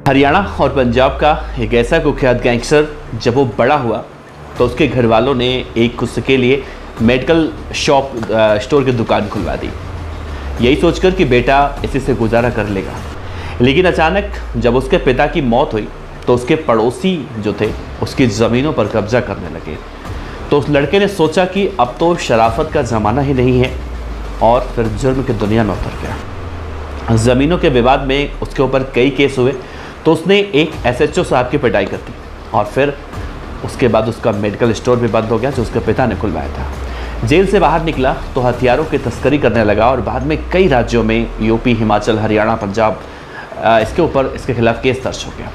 हरियाणा और पंजाब का एक ऐसा कुख्यात गैंगस्टर जब वो बड़ा हुआ तो उसके घर वालों ने एक उसके लिए मेडिकल स्टोर की दुकान खुलवा दी, यही सोचकर कि बेटा इसी से गुजारा कर लेगा। लेकिन अचानक जब उसके पिता की मौत हुई तो उसके पड़ोसी जो थे उसकी ज़मीनों पर कब्जा करने लगे। तो उस लड़के ने सोचा कि अब तो शराफत का ज़माना ही नहीं है और फिर जुर्म की दुनिया में उतर गया। ज़मीनों के विवाद में उसके ऊपर कई केस हुए तो उसने एक एसएचओ साहब की पिटाई कर दी और फिर उसके बाद उसका मेडिकल स्टोर भी बंद हो गया जो उसके पिता ने खुलवाया था। जेल से बाहर निकला तो हथियारों की तस्करी करने लगा और बाद में कई राज्यों में यूपी, हिमाचल, हरियाणा, पंजाब इसके खिलाफ केस दर्ज हो गया।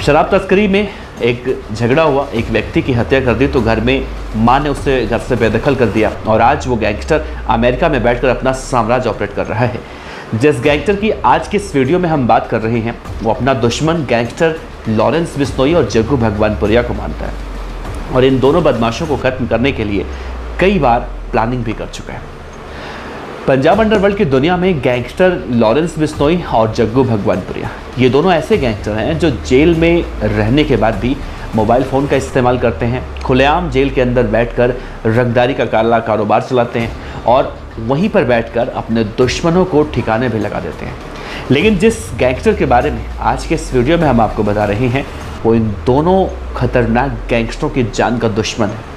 शराब तस्करी में एक झगड़ा हुआ, एक व्यक्ति की हत्या कर दी तो घर में माँ ने उसे घर से बेदखल कर दिया और आज वो गैंगस्टर अमेरिका में बैठकर अपना साम्राज्य ऑपरेट कर रहा है। जिस गैंगस्टर की आज के इस वीडियो में हम बात कर रहे हैं वो अपना दुश्मन गैंगस्टर लॉरेंस बिश्नोई और जग्गू भगवानपुरिया को मानता है और इन दोनों बदमाशों को खत्म करने के लिए कई बार प्लानिंग भी कर चुका है। पंजाब अंडरवर्ल्ड की दुनिया में गैंगस्टर लॉरेंस बिश्नोई और जग्गू भगवानपुरिया ये दोनों ऐसे गैंगस्टर हैं जो जेल में रहने के बाद भी मोबाइल फ़ोन का इस्तेमाल करते हैं, खुलेआम जेल के अंदर बैठकर रंगदारी का काला कारोबार चलाते हैं और वहीं पर बैठकर अपने दुश्मनों को ठिकाने भी लगा देते हैं। लेकिन जिस गैंगस्टर के बारे में आज के इस वीडियो में हम आपको बता रहे हैं वो इन दोनों खतरनाक गैंगस्टरों की जान का दुश्मन है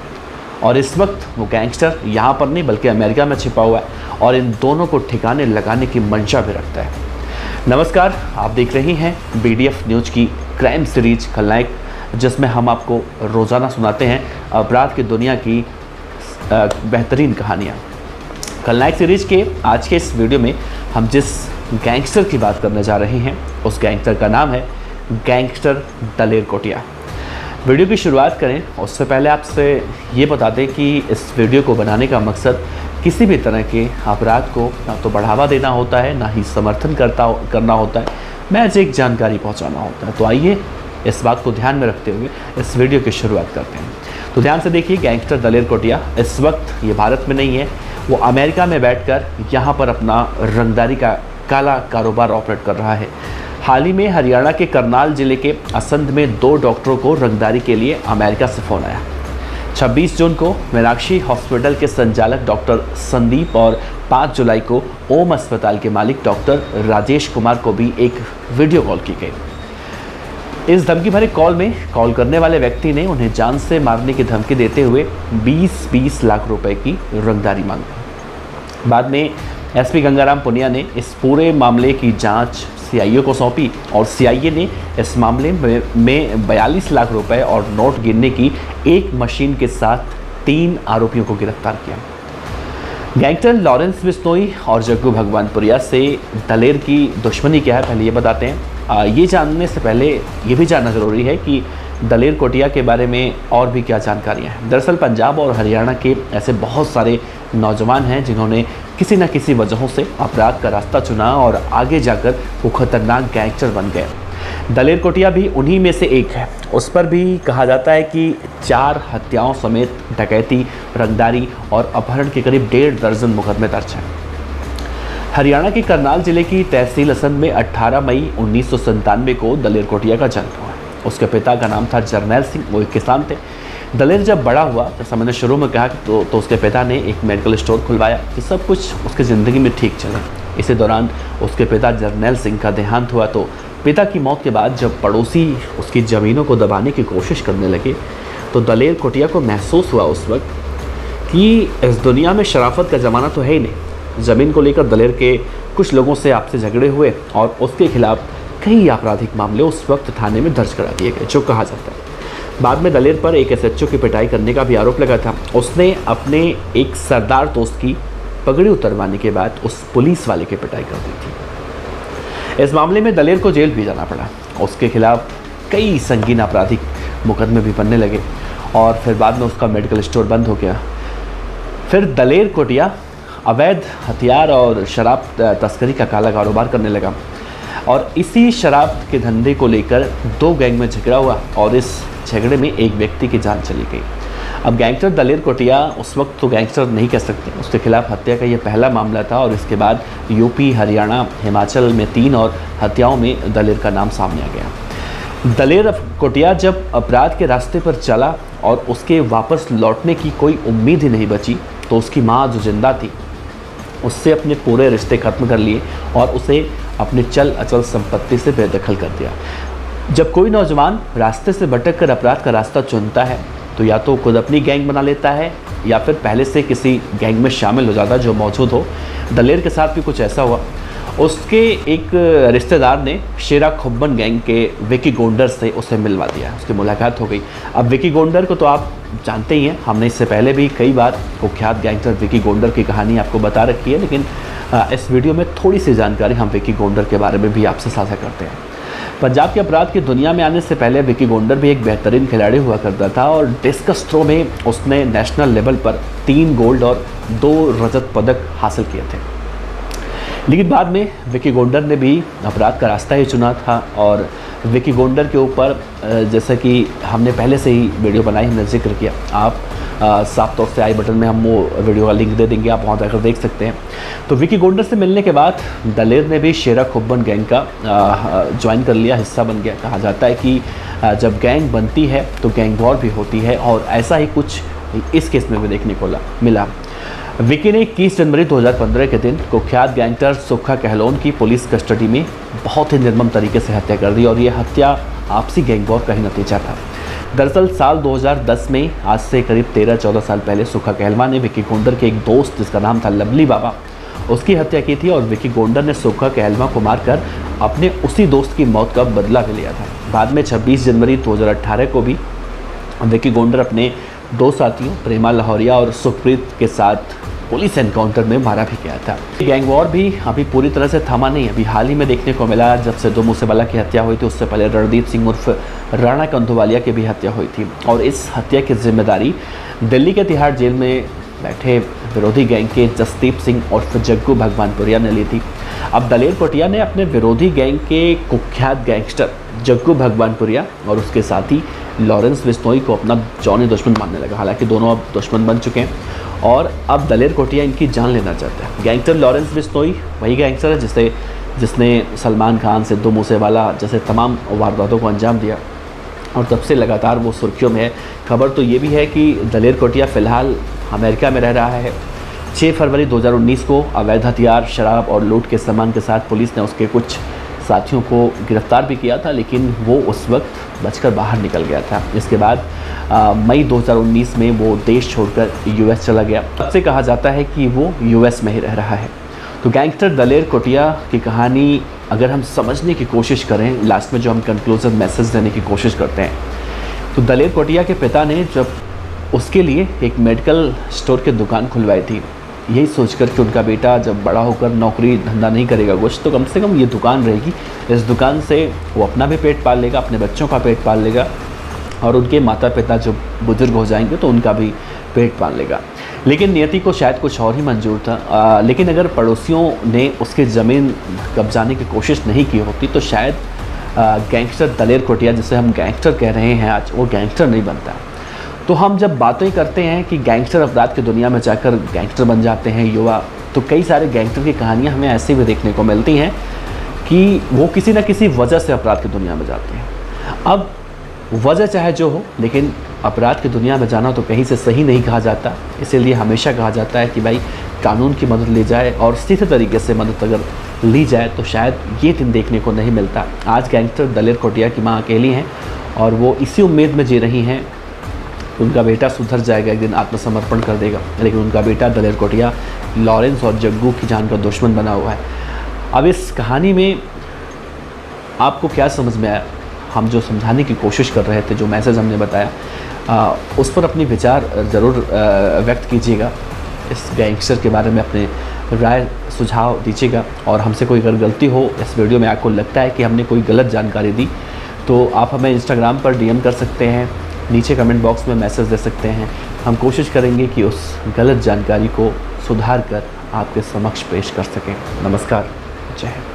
और इस वक्त वो गैंगस्टर यहाँ पर नहीं बल्कि अमेरिका में छिपा हुआ है और इन दोनों को ठिकाने लगाने की मंशा भी रखता है। नमस्कार, आप देख रहे हैं BDF न्यूज़ की क्राइम सीरीज खलनायक, जिसमें हम आपको रोज़ाना सुनाते हैं अपराध की दुनिया की बेहतरीन कहानियाँ। खलनायक सीरीज के आज के इस वीडियो में हम जिस गैंगस्टर की बात करने जा रहे हैं उस गैंगस्टर का नाम है गैंगस्टर दलेर कोटिया। वीडियो की शुरुआत करें उससे पहले आपसे ये बता दें कि इस वीडियो को बनाने का मकसद किसी भी तरह के अपराध को ना तो बढ़ावा देना होता है ना ही समर्थन करना होता है, महज एक जानकारी पहुंचाना होता है। तो आइए इस बात को ध्यान में रखते हुए इस वीडियो की शुरुआत करते हैं। तो ध्यान से देखिए, गैंगस्टर दलेर कोटिया इस वक्त ये भारत में नहीं है, वो अमेरिका में बैठकर यहाँ पर अपना रंगदारी का काला कारोबार ऑपरेट कर रहा है। हाल ही में हरियाणा के करनाल जिले के असंध में 2 डॉक्टरों को रंगदारी के लिए अमेरिका से फ़ोन आया। 26 जून को मीनाक्षी हॉस्पिटल के संचालक डॉक्टर संदीप और 5 जुलाई को ओम अस्पताल के मालिक डॉक्टर राजेश कुमार को भी एक वीडियो कॉल की गई। इस धमकी भरे कॉल में कॉल करने वाले व्यक्ति ने उन्हें जान से मारने की धमकी देते हुए 20-20 लाख रुपए की रंगदारी मांगी। बाद में एसपी गंगाराम पुनिया ने इस पूरे मामले की जांच सीआईए को सौंपी और सीआईए ने इस मामले में 42 लाख रुपए और नोट गिनने की एक मशीन के साथ 3 आरोपियों को गिरफ्तार किया। गैंगस्टर लॉरेंस बिश्नोई और जग्गू भगवानपुरिया से दलेर की दुश्मनी क्या है पहले ये बताते हैं। ये जानने से पहले ये भी जानना ज़रूरी है कि दलेर कोटिया के बारे में और भी क्या जानकारियाँ हैं। दरअसल पंजाब और हरियाणा के ऐसे बहुत सारे नौजवान हैं जिन्होंने किसी न किसी वजहों से अपराध का रास्ता चुना और आगे जाकर वो खतरनाक गैंगस्टर बन गए। दलेर कोटिया भी उन्हीं में से एक है। उस पर भी कहा जाता है कि 4 हत्याओं समेत डकैती, रंगदारी और अपहरण के करीब 1.5 दर्जन मुकदमे दर्ज हैं। हरियाणा के करनाल जिले की तहसील असंध में 18 मई 1997 को दलेर कोटिया का जन्म हुआ। उसके पिता का नाम था जरनैल सिंह, वो एक किसान थे। दलेर जब बड़ा हुआ, जैसा मैंने शुरू में कहा तो उसके पिता ने एक मेडिकल स्टोर खुलवाया कि सब कुछ उसकी ज़िंदगी में ठीक चले। इसी दौरान उसके पिता जरनैल सिंह का देहांत हुआ तो पिता की मौत के बाद जब पड़ोसी उसकी ज़मीनों को दबाने की कोशिश करने लगे तो दलेर कोटिया को महसूस हुआ उस वक्त कि इस दुनिया में शराफत का ज़माना तो है ही नहीं। ज़मीन को लेकर दलेर के कुछ लोगों से आपसे झगड़े हुए और उसके खिलाफ कई आपराधिक मामले उस वक्त थाने में दर्ज करा दिए गए, जो कहा जाता है। बाद में दलेर पर एक एसएचओ की पिटाई करने का भी आरोप लगा था। उसने अपने एक सरदार दोस्त की पगड़ी उतरवाने के बाद उस पुलिस वाले की पिटाई कर दी थी। इस मामले में दलेर को जेल भी जाना पड़ा। उसके खिलाफ कई संगीन आपराधिक मुकदमे भी बनने लगे और फिर बाद में उसका मेडिकल स्टोर बंद हो गया। फिर दलेर कोटिया अवैध हथियार और शराब तस्करी का काला कारोबार करने लगा और इसी शराब के धंधे को लेकर 2 गैंग में झगड़ा हुआ और इस झगड़े में एक व्यक्ति की जान चली गई। अब गैंगस्टर दलेर कोटिया उस वक्त तो गैंगस्टर नहीं कह सकते, उसके खिलाफ हत्या का ये पहला मामला था और इसके बाद यूपी, हरियाणा, हिमाचल में 3 और हत्याओं में दलेर का नाम सामने आ गया। दलेर कोटिया जब अपराध के रास्ते पर चला और उसके वापस लौटने की कोई उम्मीद ही नहीं बची, तो उसकी माँ जो जिंदा थी उससे अपने पूरे रिश्ते ख़त्म कर लिए और उसे अपने चल अचल संपत्ति से बेदखल कर दिया। जब कोई नौजवान रास्ते से भटक कर अपराध का रास्ता चुनता है तो या तो खुद अपनी गैंग बना लेता है या फिर पहले से किसी गैंग में शामिल हो जाता है जो मौजूद हो। दलेर के साथ भी कुछ ऐसा हुआ। उसके एक रिश्तेदार ने शेरा खुब्बन गैंग के विकी गोंडर से उसे मिलवा दिया, उसकी मुलाकात हो गई। अब विकी गोंडर को तो आप जानते ही हैं, हमने इससे पहले भी कई बार कुख्यात गैंगस्टर विकी गोंडर की कहानी आपको बता रखी है, लेकिन इस वीडियो में थोड़ी सी जानकारी हम विकी गोंडर के बारे में भी आपसे साझा करते हैं। पंजाब के अपराध की दुनिया में आने से पहले विकी गोंडर भी एक बेहतरीन खिलाड़ी हुआ करता था और डिस्कस थ्रो में उसने नेशनल लेवल पर 3 गोल्ड और 2 रजत पदक हासिल किए थे। लेकिन बाद में विकी गोंडर ने भी अपराध का रास्ता ही चुना था और विकी गोंडर के ऊपर जैसा कि हमने पहले से ही वीडियो बनाई, हमने जिक्र किया, आप साफ तौर से आई बटन में हम वो वीडियो का लिंक दे देंगे, आप वहाँ जाकर देख सकते हैं। तो विकी गोंडर से मिलने के बाद दलेर ने भी शेरा खुब्बन गैंग का ज्वाइन कर लिया, हिस्सा बन गया। कहा जाता है कि जब गैंग बनती है तो गैंग वॉर भी होती है और ऐसा ही कुछ इस केस में भी देखने को मिला। विकी ने 21 जनवरी 2015 के दिन कुख्यात गैंगस्टर सुक्खा कहलोन की पुलिस कस्टडी में बहुत ही निर्मम तरीके से हत्या कर दी और ये हत्या आपसी गैंग वॉर का ही नतीजा था। दरअसल साल 2010 में, आज से करीब 13-14 साल पहले, सुक्खा कहलवा ने विकी गोंडर के एक दोस्त जिसका नाम था लवली बाबा, उसकी हत्या की थी और विकी गोंडर ने सुक्खा कहलवा को मारकर अपने उसी दोस्त की मौत का बदला भी लिया था। बाद में 26 जनवरी 2018 को भी विकी गोंडर अपने 2 साथियों प्रेमा लाहौरिया और सुखप्रीत के साथ पुलिस एनकाउंटर में मारा भी गया था। गैंग वॉर भी अभी पूरी तरह से थमा नहीं, अभी हाल ही में देखने को मिला। जब सिद्धू मूसेवाला की हत्या हुई थी, उससे पहले रणदीप सिंह उर्फ राणा कंधुवालिया की भी हत्या हुई थी और इस हत्या की जिम्मेदारी दिल्ली के तिहाड़ जेल में बैठे विरोधी गैंग के जसदीप सिंह उर्फ जग्गू भगवानपुरिया ने ली थी। अब दलेर कोटिया ने अपने विरोधी गैंग के कुख्यात गैंगस्टर जग्गू भगवानपुरिया और उसके साथी लॉरेंस बिश्नोई को अपना जौनी दुश्मन मानने लगा। हालांकि दोनों अब दुश्मन बन चुके हैं और अब दलेर कोटिया इनकी जान लेना चाहता है। गैंगस्टर लॉरेंस बिश्नोई वही गैंगस्टर है जिसने सलमान खान, सिद्धू मूसेवाला जैसे तमाम वारदातों को अंजाम दिया और तब से लगातार वो सुर्खियों में है। खबर तो ये भी है कि दलेर कोटिया फ़िलहाल अमेरिका में रह रहा है। 6 फरवरी 2019 को अवैध हथियार, शराब और लूट के सामान के साथ पुलिस ने उसके कुछ साथियों को गिरफ्तार भी किया था, लेकिन वो उस वक्त बचकर बाहर निकल गया था। इसके बाद मई 2019 में वो देश छोड़कर यूएस चला गया। तब से कहा जाता है कि वो यूएस में ही रह रहा है। तो गैंगस्टर दलेर कोटिया की कहानी अगर हम समझने की कोशिश करें, लास्ट में जो हम कंक्लूसिव मैसेज देने की कोशिश करते हैं, तो दलेर कोटिया के पिता ने जब उसके लिए एक मेडिकल स्टोर की दुकान खुलवाई थी, यही सोचकर कि उनका बेटा जब बड़ा होकर नौकरी धंधा नहीं करेगा कुछ, तो कम से कम ये दुकान रहेगी, इस दुकान से वो अपना भी पेट पाल लेगा, अपने बच्चों का पेट पाल लेगा और उनके माता पिता जब बुजुर्ग हो जाएंगे तो उनका भी पेट पाल लेगा। लेकिन नियति को शायद कुछ और ही मंजूर था। लेकिन अगर पड़ोसियों ने उसकी ज़मीन कब्जाने की कोशिश नहीं की होती तो शायद गैंगस्टर दलेर कोटिया, जिसे हम गैंगस्टर कह रहे हैं आज, वो गैंगस्टर नहीं बनता। तो हम जब बातें करते हैं कि गैंगस्टर अपराध की दुनिया में जाकर गैंगस्टर बन जाते हैं युवा, तो कई सारे गैंगस्टर की कहानियाँ हमें ऐसे भी देखने को मिलती हैं कि वो किसी न किसी वजह से अपराध की दुनिया में जाते हैं। अब वजह चाहे जो हो, लेकिन अपराध की दुनिया में जाना तो कहीं से सही नहीं कहा जाता। इसीलिए हमेशा कहा जाता है कि भाई कानून की मदद ली जाए और सीधे तरीके से मदद अगर ली जाए तो शायद ये दिन देखने को नहीं मिलता। आज गैंगस्टर दलेर कोटिया की माँ अकेली हैं और वो इसी उम्मीद में जी रही हैं उनका बेटा सुधर जाएगा, एक दिन आत्मसमर्पण कर देगा। लेकिन उनका बेटा दलेर कोटिया लॉरेंस और जग्गू की जान का दुश्मन बना हुआ है। अब इस कहानी में आपको क्या समझ में आया? हम जो समझाने की कोशिश कर रहे थे, जो मैसेज हमने बताया, उस पर अपनी विचार ज़रूर व्यक्त कीजिएगा। इस गैंगस्टर के बारे में अपने राय सुझाव दीजिएगा और हमसे कोई अगर गलती हो इस वीडियो में, आपको लगता है कि हमने कोई गलत जानकारी दी, तो आप हमें इंस्टाग्राम पर DM कर सकते हैं, नीचे कमेंट बॉक्स में मैसेज दे सकते हैं। हम कोशिश करेंगे कि उस गलत जानकारी को सुधार कर आपके समक्ष पेश कर सकें। नमस्कार, जय हिंद।